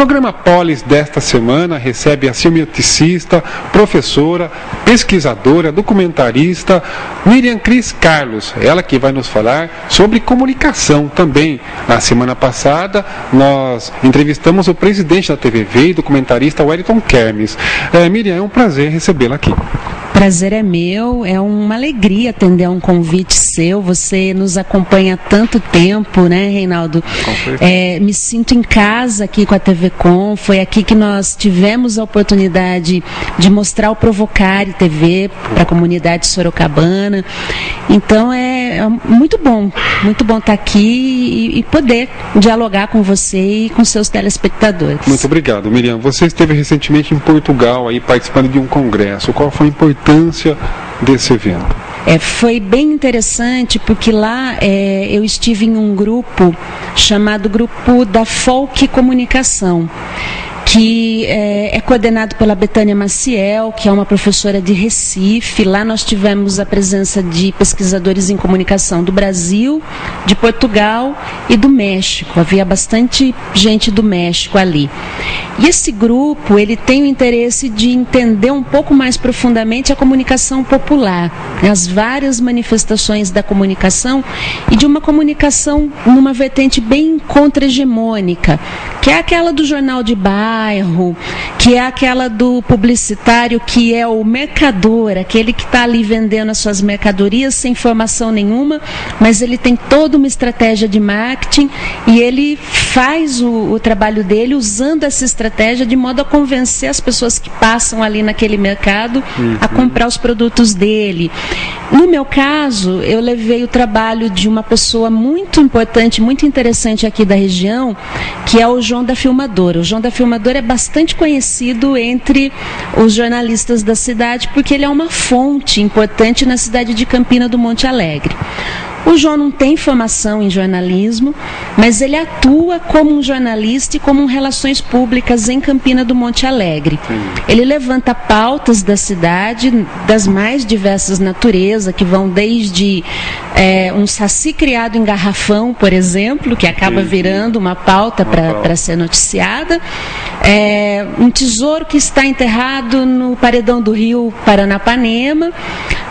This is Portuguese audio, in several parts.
programa Polis desta semana recebe a semioticista, professora, pesquisadora, documentarista Miriam Cris Carlos, ela que vai nos falar sobre comunicação também. Na semana passada nós entrevistamos o presidente da TVV e documentarista Wellington Kermes. Miriam, é um prazer recebê-la aqui. Prazer é meu, é uma alegria atender a um convite seu. Você nos acompanha há tanto tempo, né, Reinaldo? Me sinto em casa aqui com a TV Com. Foi aqui que nós tivemos a oportunidade de mostrar o Provocare TV para a comunidade sorocabana. Então é muito bom estar aqui e poder dialogar com você e com seus telespectadores. Muito obrigado, Miriam. Você esteve recentemente em Portugal aí participando de um congresso. Qual foi a importância desse evento? Foi bem interessante porque lá eu estive em um grupo chamado Grupo da Folk Comunicação, que é coordenado pela Betânia Maciel, que é uma professora de Recife. Lá nós tivemos a presença de pesquisadores em comunicação do Brasil, de Portugal e do México. Havia bastante gente do México ali. E esse grupo, ele tem o interesse de entender um pouco mais profundamente a comunicação popular, as várias manifestações da comunicação e de uma comunicação numa vertente bem contra-hegemônica, que é aquela do jornal de bairro, que é aquela do publicitário, que é o mercador, aquele que está ali vendendo as suas mercadorias sem formação nenhuma, mas ele tem toda uma estratégia de marketing e ele faz o trabalho dele usando essa estratégia de modo a convencer as pessoas que passam ali naquele mercado a comprar os produtos dele. No meu caso, eu levei o trabalho de uma pessoa muito importante, muito interessante aqui da região, que é o João da Filmadora. O João da Filmadora é bastante conhecido entre os jornalistas da cidade, porque ele é uma fonte importante na cidade de Campina do Monte Alegre. O João não tem formação em jornalismo, mas ele atua como um jornalista e como um relações públicas em Campina do Monte Alegre. Ele levanta pautas da cidade, das mais diversas naturezas, que vão desde um saci criado em garrafão, por exemplo, que acaba virando uma pauta para ser noticiada, um tesouro que está enterrado no paredão do rio Paranapanema,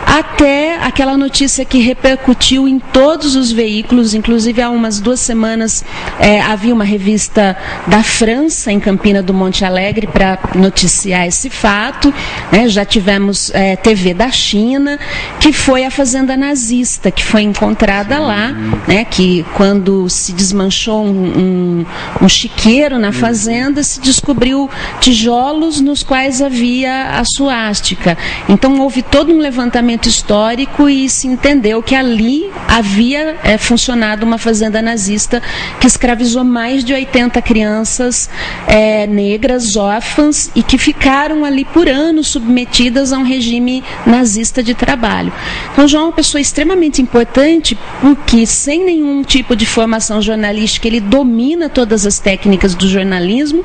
até aquela notícia que repercutiu em todos os veículos. Inclusive há umas 2 semanas havia uma revista da França em Campina do Monte Alegre para noticiar esse fato, né? Já tivemos TV da China, que foi a fazenda nazista, que foi encontrada lá, né? Que quando se desmanchou um chiqueiro na fazenda, se descobriu tijolos nos quais havia a suástica. Então houve todo um levantamento histórico e se entendeu que ali havia funcionado uma fazenda nazista que escravizou mais de 80 crianças negras, órfãs, e que ficaram ali por anos submetidas a um regime nazista de trabalho. Então João é uma pessoa extremamente importante porque, sem nenhum tipo de formação jornalística, ele domina todas as técnicas do jornalismo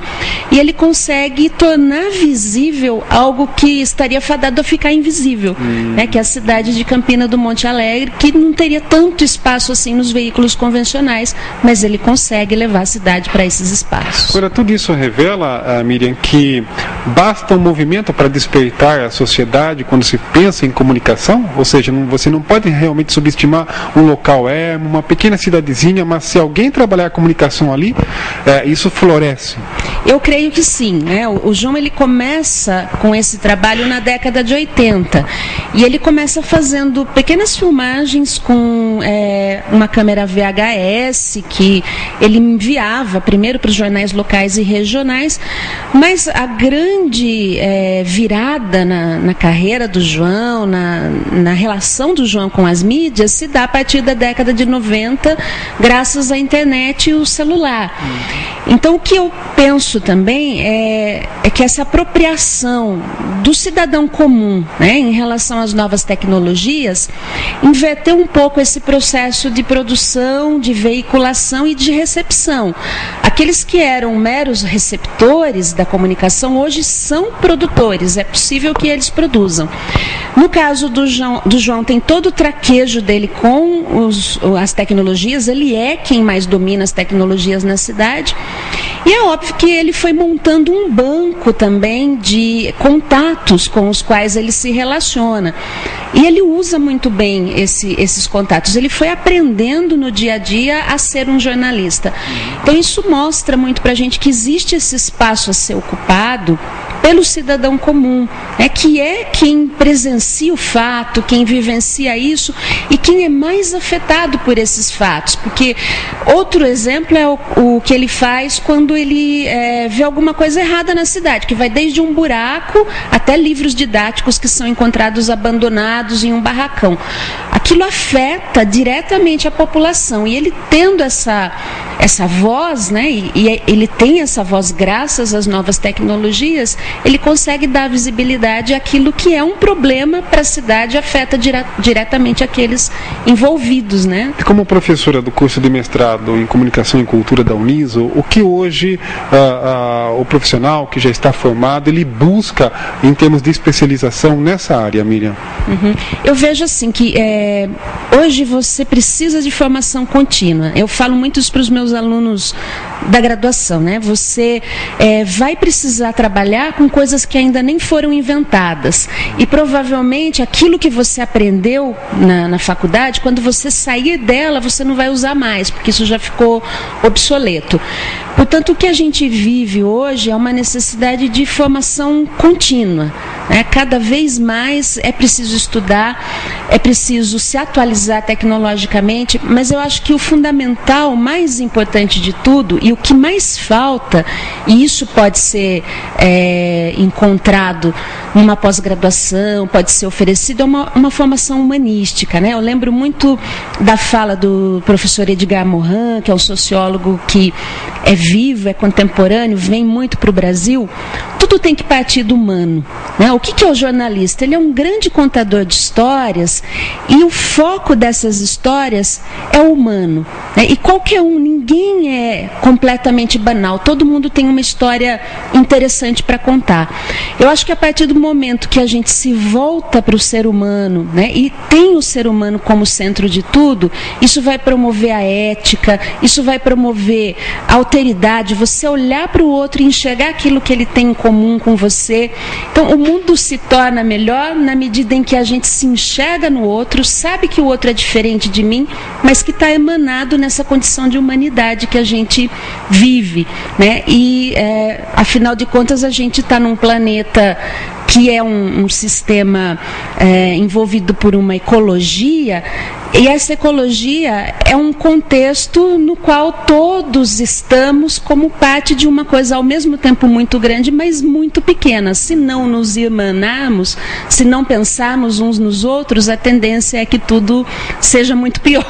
e ele consegue tornar visível algo que estaria fadado a ficar invisível, né, que é a cidade de Campina do Monte Alegre, que não teria tanto espaço assim nos veículos convencionais, mas ele consegue levar a cidade para esses espaços. Agora, tudo isso revela, Miriam, que basta um movimento para despertar a sociedade quando se pensa em comunicação? Ou seja, você não pode realmente subestimar um local uma pequena cidadezinha, mas se alguém trabalhar a comunicação ali, isso floresce. Eu creio que sim, né? O João, ele começa com esse trabalho na década de 80 e ele começa fazendo pequenas filmagens com uma câmera VHS que ele enviava primeiro para os jornais locais e regionais, mas a grande virada na carreira do João, na relação do João com as mídias, se dá a partir da década de 90, graças à internet e o celular. Então, o que eu penso também é que essa apropriação do cidadão comum, né, em relação às novas tecnologias, inverteu um pouco esse processo de produção, de veiculação e de recepção. Aqueles que eram meros receptores da comunicação hoje são produtores, é possível que eles produzam. No caso do João tem todo o traquejo dele dele com as tecnologias, ele é quem mais domina as tecnologias na cidade. E é óbvio que ele foi montando um banco também de contatos com os quais ele se relaciona. E ele usa muito bem esses contatos. Ele foi aprendendo no dia a dia a ser um jornalista. Então isso mostra muito para a gente que existe esse espaço a ser ocupado pelo cidadão comum, né, que é quem presencia o fato, quem vivencia isso e quem é mais afetado por esses fatos. Porque outro exemplo é o que ele faz quando ele vê alguma coisa errada na cidade, que vai desde um buraco até livros didáticos que são encontrados abandonados em um barracão. Aquilo afeta diretamente a população, e ele tendo essa voz, né, e ele tem essa voz graças às novas tecnologias, ele consegue dar visibilidade àquilo que é um problema para a cidade, afeta diretamente aqueles envolvidos, né? E como professora do curso de mestrado em Comunicação e Cultura da Uniso, o que hoje o profissional que já está formado, ele busca em termos de especialização nessa área, Miriam? Eu vejo assim que hoje você precisa de formação contínua. Eu falo muito isso para os meus alunos da graduação, né? Você vai precisar trabalhar com coisas que ainda nem foram inventadas, e provavelmente aquilo que você aprendeu na faculdade, quando você sair dela, você não vai usar mais, porque isso já ficou obsoleto. Portanto, o que a gente vive hoje é uma necessidade de formação contínua, né? Cada vez mais é preciso estudar, é preciso se atualizar tecnologicamente, mas eu acho que o fundamental, o mais importante de tudo, e o que mais falta, e isso pode ser encontrado numa pós-graduação, pode ser oferecido, é uma formação humanística, né? Eu lembro muito da fala do professor Edgar Morin, que é um sociólogo que é vivo, é contemporâneo, vem muito para o Brasil. Tudo tem que partir do humano, né? O que é o jornalista? Ele é um grande contador de histórias, e o foco dessas histórias é o humano, né? E qualquer um, ninguém é completamente banal, todo mundo tem uma história interessante para contar. Eu acho que a partir do momento que a gente se volta para o ser humano, né, e tem o ser humano como centro de tudo, isso vai promover a ética, isso vai promover a alteridade, você olhar para o outro e enxergar aquilo que ele tem em comum com você. Então o mundo se torna melhor na medida em que a gente se enxerga no outro, sabe que o outro é diferente de mim, mas que está emanado nessa condição de humanidade que a gente vive, né? E afinal de contas a gente está num planeta que é um sistema envolvido por uma ecologia, e essa ecologia é um contexto no qual todos estamos como parte de uma coisa ao mesmo tempo muito grande, mas muito pequena. Se não nos irmanarmos, se não pensarmos uns nos outros, a tendência é que tudo seja muito pior.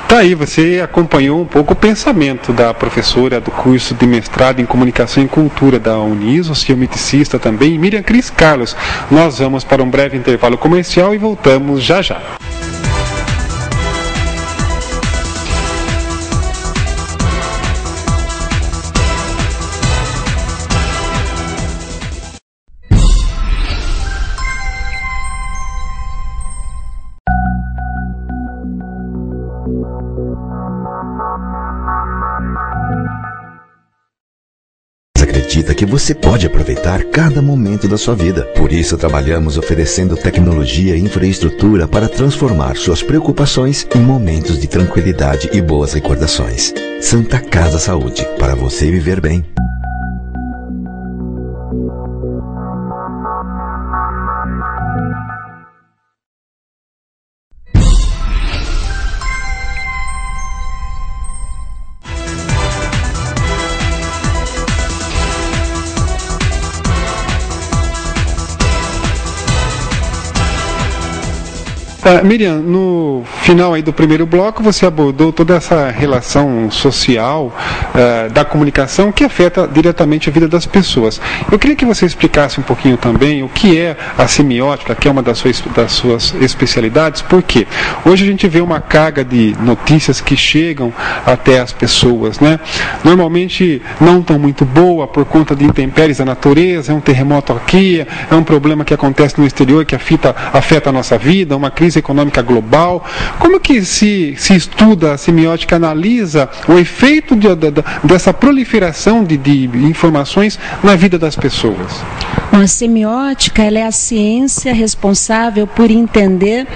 Tá aí, você acompanhou um pouco o pensamento da professora do curso de mestrado em Comunicação e Cultura da Uniso, cientificista também, Miriam Cris Carlos. Nós vamos para um breve intervalo comercial e voltamos já já. Acredita que você pode aproveitar cada momento da sua vida. Por isso trabalhamos oferecendo tecnologia e infraestrutura para transformar suas preocupações em momentos de tranquilidade e boas recordações. Santa Casa Saúde, para você viver bem. Miriam, no final aí do primeiro bloco você abordou toda essa relação social da comunicação que afeta diretamente a vida das pessoas. Eu queria que você explicasse um pouquinho também o que é a semiótica, que é uma das suas especialidades, porque hoje a gente vê uma carga de notícias que chegam até as pessoas, né? Normalmente não tão muito boa por conta de intempéries da natureza, é um terremoto aqui, é um problema que acontece no exterior que afeta a nossa vida, uma crise crise econômica global. Como que se estuda, a semiótica analisa o efeito dessa proliferação de informações na vida das pessoas? A semiótica, ela é a ciência responsável por entender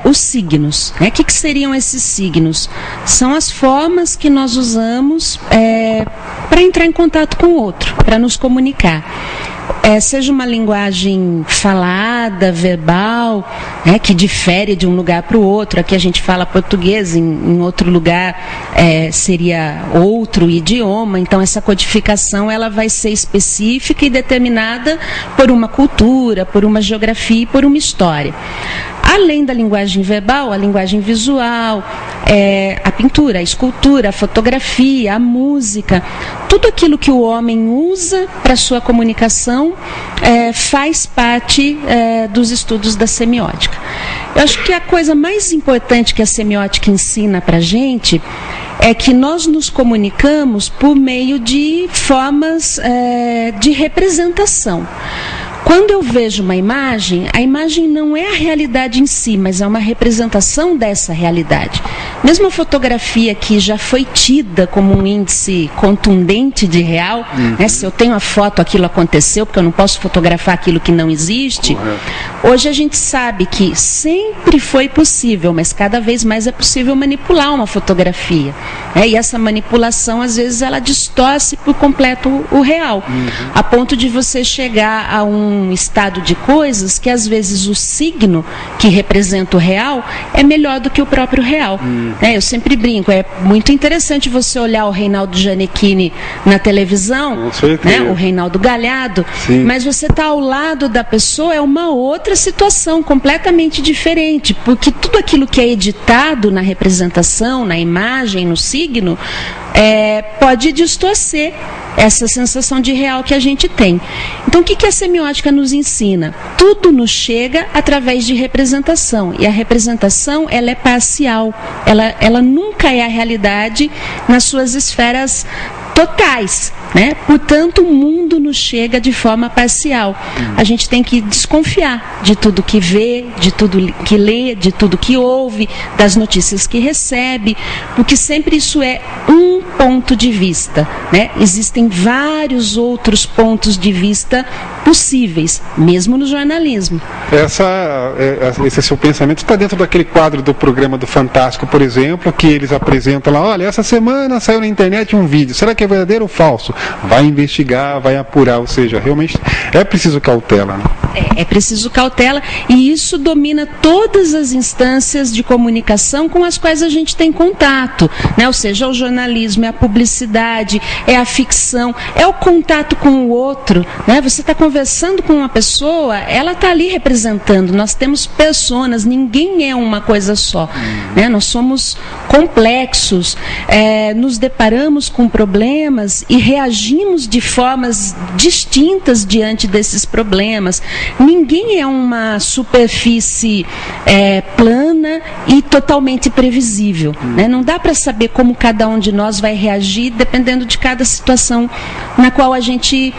os signos. O que seriam esses signos? São as formas que nós usamos para entrar em contato com o outro, para nos comunicar. Seja uma linguagem falada, verbal, que difere de um lugar para o outro. Aqui a gente fala português, em outro lugar seria outro idioma. Então essa codificação ela vai ser específica e determinada por uma cultura, por uma geografia e por uma história. Além da linguagem verbal, a linguagem visual, a pintura, a escultura, a fotografia, a música, tudo aquilo que o homem usa para sua comunicação faz parte dos estudos da semiótica. Eu acho que a coisa mais importante que a semiótica ensina para a gente é que nós nos comunicamos por meio de formas de representação. Quando eu vejo uma imagem, a imagem não é a realidade em si, mas é uma representação dessa realidade. Mesmo a fotografia que já foi tida como um índice contundente de real, se eu tenho a foto, aquilo aconteceu, porque eu não posso fotografar aquilo que não existe. Hoje a gente sabe que sempre foi possível, mas cada vez mais é possível manipular uma fotografia. E essa manipulação, às vezes, ela distorce por completo o real, a ponto de você chegar a um estado de coisas que às vezes o signo que representa o real é melhor do que o próprio real. Eu sempre brinco, é muito interessante você olhar o Reinaldo Gianecchini na televisão, o Reinaldo Galhardo, mas você está ao lado da pessoa, é uma outra situação completamente diferente, porque tudo aquilo que é editado na representação, na imagem, no signo, pode distorcer essa sensação de real que a gente tem. Então o que a semiótica nos ensina? Tudo nos chega através de representação, e a representação ela é parcial, ela nunca é a realidade nas suas esferas totais, Portanto, o mundo nos chega de forma parcial. A gente tem que desconfiar de tudo que vê, de tudo que lê, de tudo que ouve, das notícias que recebe, porque sempre isso é um ponto de vista, Existem vários outros pontos de vista possíveis, mesmo no jornalismo. Esse seu pensamento está dentro daquele quadro do programa do Fantástico, por exemplo, que eles apresentam lá, olha, essa semana saiu na internet um vídeo, será que é verdadeiro ou falso? Vai investigar, vai apurar, ou seja, realmente é preciso cautela, É preciso cautela, e isso domina todas as instâncias de comunicação com as quais a gente tem contato, Ou seja, é o jornalismo, é a publicidade, é a ficção, é o contato com o outro, Você está conversando com uma pessoa, ela está ali representando, nós temos personas, ninguém é uma coisa só, Nós somos complexos, nos deparamos com problemas e reagimos de formas distintas diante desses problemas. Ninguém é uma superfície plana e totalmente previsível. Não dá para saber como cada um de nós vai reagir dependendo de cada situação na qual a gente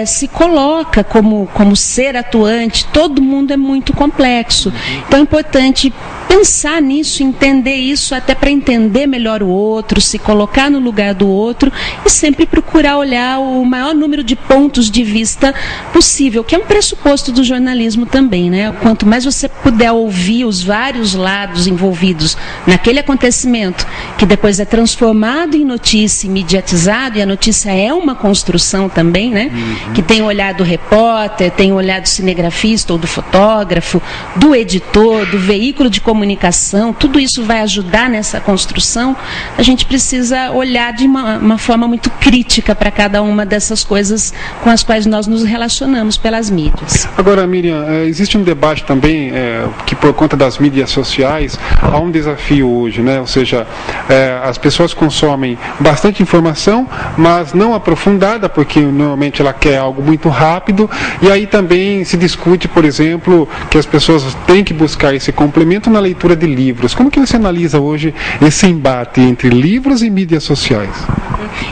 se coloca como ser atuante. Todo mundo é muito complexo. Então é importante pensar nisso, entender isso, até para entender melhor o outro, se colocar no lugar do outro e sempre procurar olhar o maior número de pontos de vista possível, que é um pressuposto do jornalismo também, Quanto mais você puder ouvir os vários lados envolvidos naquele acontecimento, que depois é transformado em notícia e mediatizado, e a notícia é uma construção também, Que tem o olhar do repórter, tem o olhar do cinegrafista ou do fotógrafo, do editor, do veículo de comunicação, tudo isso vai ajudar nessa construção. A gente precisa olhar de uma forma muito crítica para cada uma dessas coisas com as quais nós nos relacionamos pelas mídias. Agora, Miriam, existe um debate também que por conta das mídias sociais há um desafio hoje, Ou seja, as pessoas consomem bastante informação, mas não aprofundada, porque normalmente ela quer algo muito rápido, e aí também se discute, por exemplo, que as pessoas têm que buscar esse complemento na leitura de livros. Como que você analisa hoje esse embate entre livros e mídias sociais?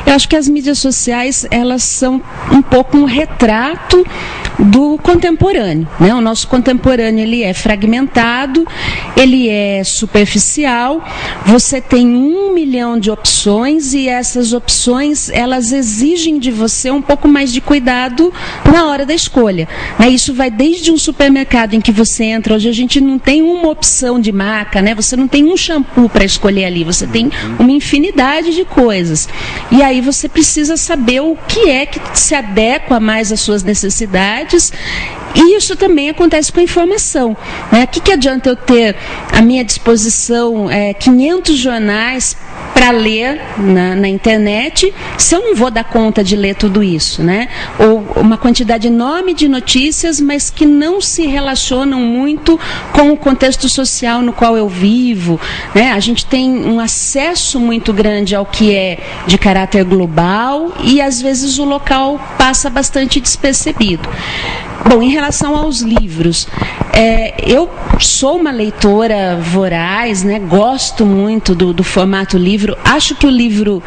Eu acho que as mídias sociais, elas são um pouco um retrato do contemporâneo, né? O nosso contemporâneo, ele é fragmentado, ele é superficial, você tem 1 milhão de opções e essas opções, elas exigem de você um pouco mais de cuidado na hora da escolha, né? Isso vai desde um supermercado em que você entra, hoje a gente não tem uma opção de marca, né? Você não tem um shampoo para escolher ali, você tem uma infinidade de coisas. E aí você precisa saber o que é que se adequa mais às suas necessidades. E isso também acontece com a informação, né? O que adianta eu ter à minha disposição 500 jornais para ler na internet, se eu não vou dar conta de ler tudo isso, né? Ou uma quantidade enorme de notícias, mas que não se relacionam muito com o contexto social no qual eu vivo, né? A gente tem um acesso muito grande ao que é de caráter global e às vezes o local passa bastante despercebido. Bom, em relação aos livros, eu sou uma leitora voraz, né? Gosto muito do formato livro. Acho que o livro,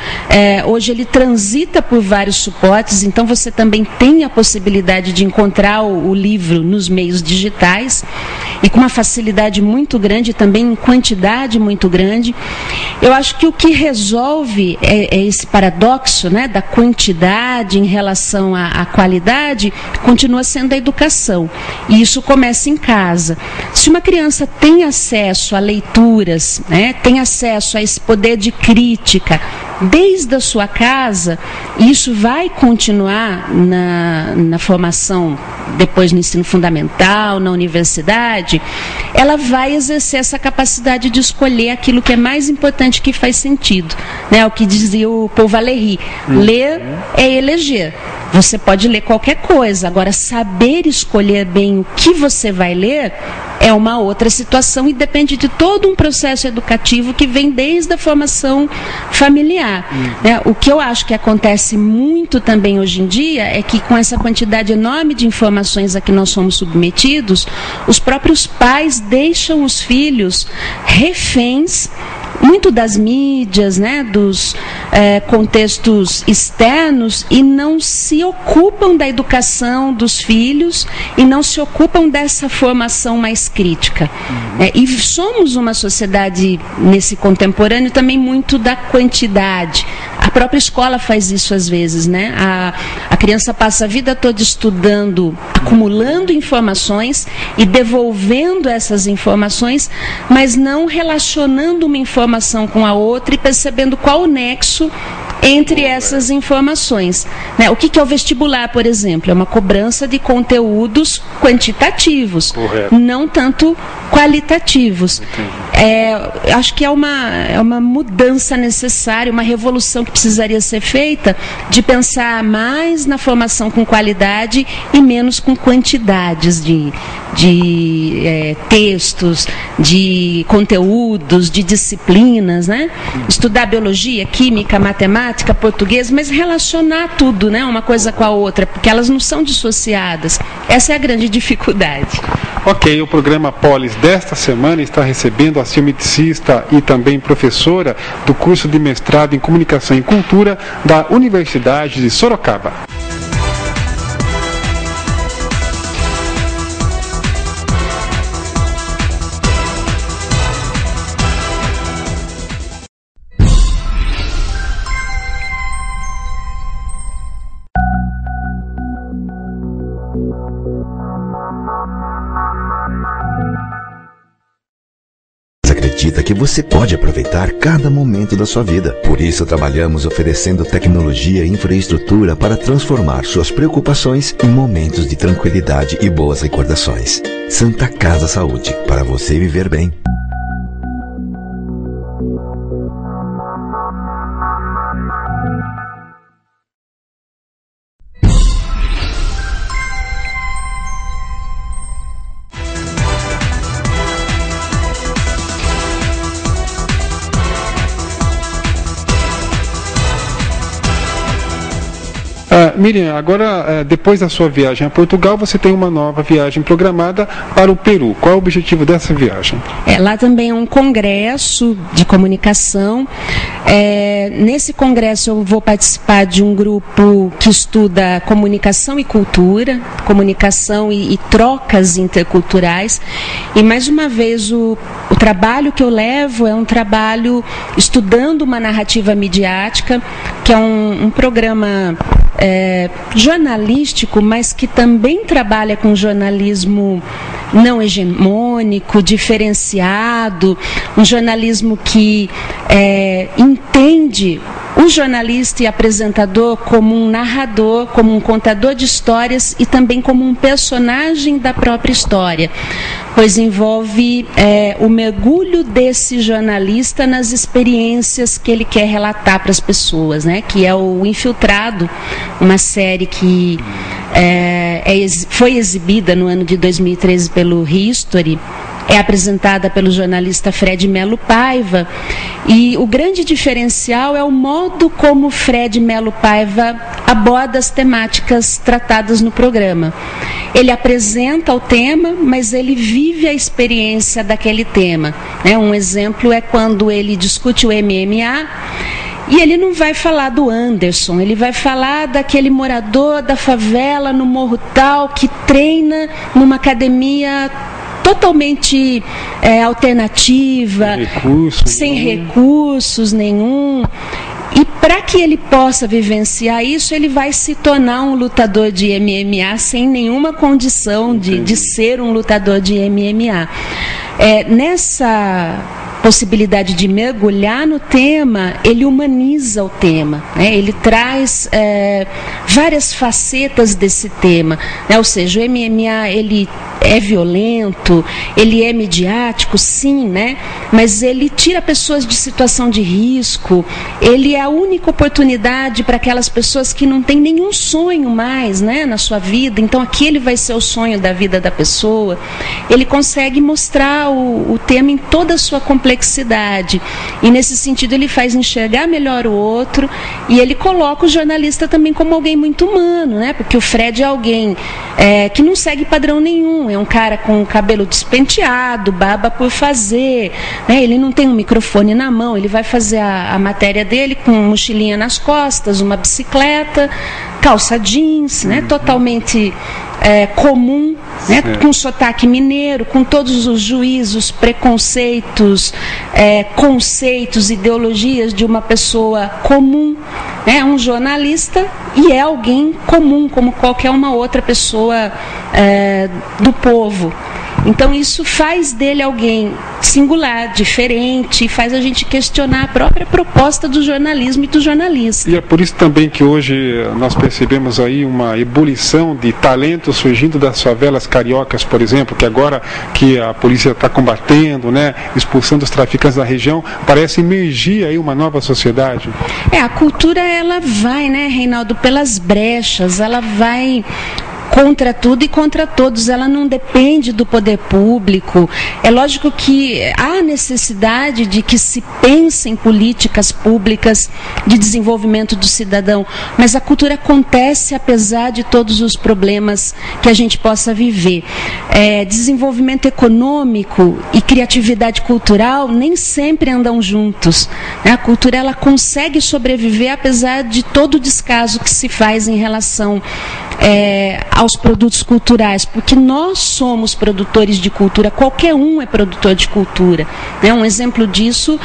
hoje, ele transita por vários suportes, então você também tem a possibilidade de encontrar o livro nos meios digitais e com uma facilidade muito grande, também em quantidade muito grande. Eu acho que o que resolve é esse paradoxo, né, da quantidade em relação à qualidade, continua sendo a educação. E isso começa em casa. Se uma criança tem acesso a leituras, né, tem acesso a esse poder de crítica desde a sua casa, isso vai continuar na formação, depois no ensino fundamental, na universidade, ela vai exercer essa capacidade de escolher aquilo que é mais importante, que faz sentido, né? O que dizia o Paul Valéry, ler é eleger. Você pode ler qualquer coisa, agora saber escolher bem o que você vai ler é uma outra situação e depende de todo um processo educativo que vem desde a formação familiar. Né? O que eu acho que acontece muito também hoje em dia é que com essa quantidade enorme de informações a que nós somos submetidos, os próprios pais deixam os filhos reféns muito das mídias, né, dos contextos externos e não se ocupam da educação dos filhos e não se ocupam dessa formação mais crítica. E somos uma sociedade, nesse contemporâneo, também muito da quantidade. A própria escola faz isso às vezes, né? A criança passa a vida toda estudando, acumulando informações e devolvendo essas informações, mas não relacionando uma informação com a outra e percebendo qual o nexo entre essas informações. Né? O que é o vestibular, por exemplo? É uma cobrança de conteúdos quantitativos, não tanto qualitativos. Acho que é uma mudança necessária, uma revolução que precisaria ser feita, de pensar mais na formação com qualidade e menos com quantidades de textos, de conteúdos, de disciplinas, né? Estudar biologia, química, matemática, português, mas relacionar tudo, né, uma coisa com a outra, porque elas não são dissociadas. Essa é a grande dificuldade. Ok, o programa Polis desta semana está recebendo a cientificista e também professora do curso de mestrado em Comunicação e Cultura da Universidade de Sorocaba. Acredita que você pode aproveitar cada momento da sua vida. Por isso, trabalhamos oferecendo tecnologia e infraestrutura para transformar suas preocupações em momentos de tranquilidade e boas recordações. Santa Casa Saúde, para você viver bem. Miriam, agora, depois da sua viagem a Portugal, você tem uma nova viagem programada para o Peru. Qual é o objetivo dessa viagem? Lá também é um congresso de comunicação. Nesse congresso eu vou participar de um grupo que estuda comunicação e cultura, comunicação e trocas interculturais. E mais uma vez o trabalho que eu levo é um trabalho estudando uma narrativa midiática, que é um programa jornalístico, mas que também trabalha com jornalismo não hegemônico, diferenciado, um jornalismo que entende o jornalista e apresentador como um narrador, como um contador de histórias e também como um personagem da própria história, pois envolve o mergulho desse jornalista nas experiências que ele quer relatar para as pessoas, né? Que é o Infiltrado, uma série que foi exibida no ano de 2013 pelo History. É apresentada pelo jornalista Fred Melo Paiva, e o grande diferencial é o modo como Fred Melo Paiva aborda as temáticas tratadas no programa. Ele apresenta o tema, mas ele vive a experiência daquele tema. Um exemplo é quando ele discute o MMA, e ele não vai falar do Anderson, ele vai falar daquele morador da favela no Morro Tal que treina numa academia totalmente alternativa, sem recursos nenhum. E para que ele possa vivenciar isso, ele vai se tornar um lutador de MMA sem nenhuma condição de ser um lutador de MMA. Nessa possibilidade de mergulhar no tema, ele humaniza o tema, ele traz várias facetas desse tema, ou seja, o MMA ele é violento, ele é midiático, sim, mas ele tira pessoas de situação de risco, ele é a única oportunidade para aquelas pessoas que não têm nenhum sonho mais na sua vida, então aquele vai ser o sonho da vida da pessoa. Ele consegue mostrar o tema em toda a sua complexidade, e nesse sentido ele faz enxergar melhor o outro, e ele coloca o jornalista também como alguém muito humano, porque o Fred é alguém que não segue padrão nenhum, é um cara com cabelo despenteado, barba por fazer, ele não tem um microfone na mão, ele vai fazer a matéria dele com mochilinha nas costas, uma bicicleta, calça jeans, totalmente comum, com sotaque mineiro, com todos os juízos, preconceitos, conceitos, ideologias de uma pessoa comum, um jornalista, e é alguém comum, como qualquer uma outra pessoa do povo. Então isso faz dele alguém singular, diferente, e faz a gente questionar a própria proposta do jornalismo e do jornalista. E é por isso também que hoje nós percebemos aí uma ebulição de talentos surgindo das favelas cariocas, por exemplo, que agora que a polícia está combatendo, expulsando os traficantes da região, parece emergir aí uma nova sociedade. A cultura ela vai, Reinaldo, pelas brechas, ela vai contra tudo e contra todos, ela não depende do poder público. É lógico que há necessidade de que se pense em políticas públicas de desenvolvimento do cidadão, mas a cultura acontece apesar de todos os problemas que a gente possa viver. Desenvolvimento econômico e criatividade cultural nem sempre andam juntos. A cultura ela consegue sobreviver apesar de todo o descaso que se faz em relação aos produtos culturais, porque nós somos produtores de cultura, qualquer um é produtor de cultura. Um exemplo disso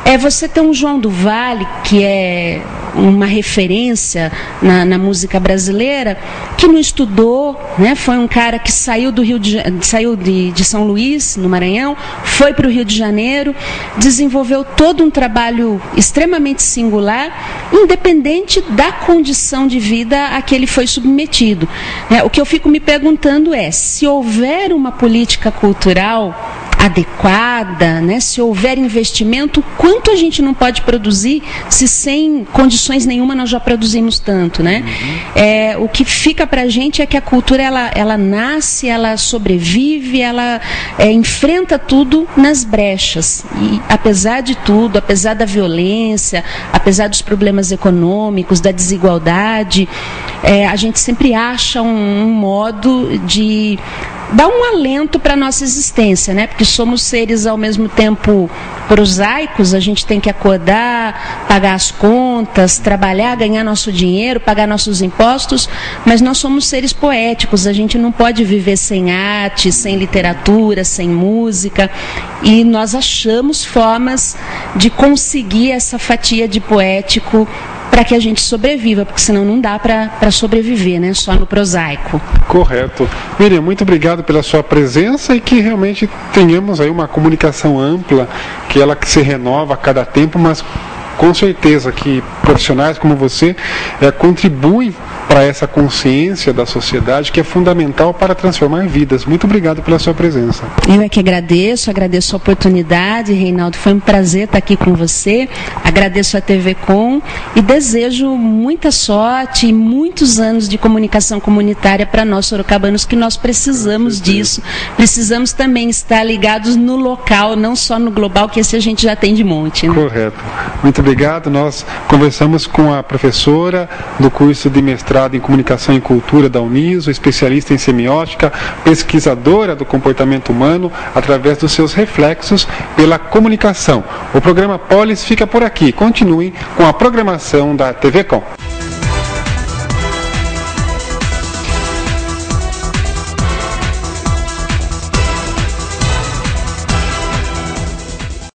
é você ter um João do Vale, que é uma referência na música brasileira, que não estudou, foi um cara que saiu de São Luís, no Maranhão, foi para o Rio de Janeiro, desenvolveu todo um trabalho extremamente singular, independente da condição de vida a que ele foi submetido. O que eu fico me perguntando é, se houver uma política cultural adequada, né? Se houver investimento, quanto a gente não pode produzir se sem condições nenhuma nós já produzimos tanto, né? O que fica para a gente é que a cultura ela nasce, ela sobrevive, ela enfrenta tudo nas brechas. E apesar de tudo, apesar da violência, apesar dos problemas econômicos, da desigualdade, a gente sempre acha um modo de dar um alento para a nossa existência, né? Porque somos seres ao mesmo tempo prosaicos, a gente tem que acordar, pagar as contas, trabalhar, ganhar nosso dinheiro, pagar nossos impostos, mas nós somos seres poéticos, a gente não pode viver sem arte, sem literatura, sem música, e nós achamos formas de conseguir essa fatia de poético para que a gente sobreviva, porque senão não dá para sobreviver, né? Só no prosaico. Correto. Miriam, muito obrigado pela sua presença e que realmente tenhamos aí uma comunicação ampla, que ela que se renova a cada tempo, mas com certeza que profissionais como você contribuem para essa consciência da sociedade que é fundamental para transformar vidas. Muito obrigado pela sua presença. Eu é que agradeço a oportunidade, Reinaldo. Foi um prazer estar aqui com você. Agradeço a TV Com e desejo muita sorte e muitos anos de comunicação comunitária para nós sorocabanos, que nós precisamos disso. Precisamos também estar ligados no local, não só no global, que esse a gente já tem de monte, né? Correto. Muito obrigado. Nós conversamos com a professora do curso de mestrado em Comunicação e Cultura da Uniso, especialista em semiótica, pesquisadora do comportamento humano através dos seus reflexos pela comunicação. O programa Polis fica por aqui. Continuem com a programação da TV Com.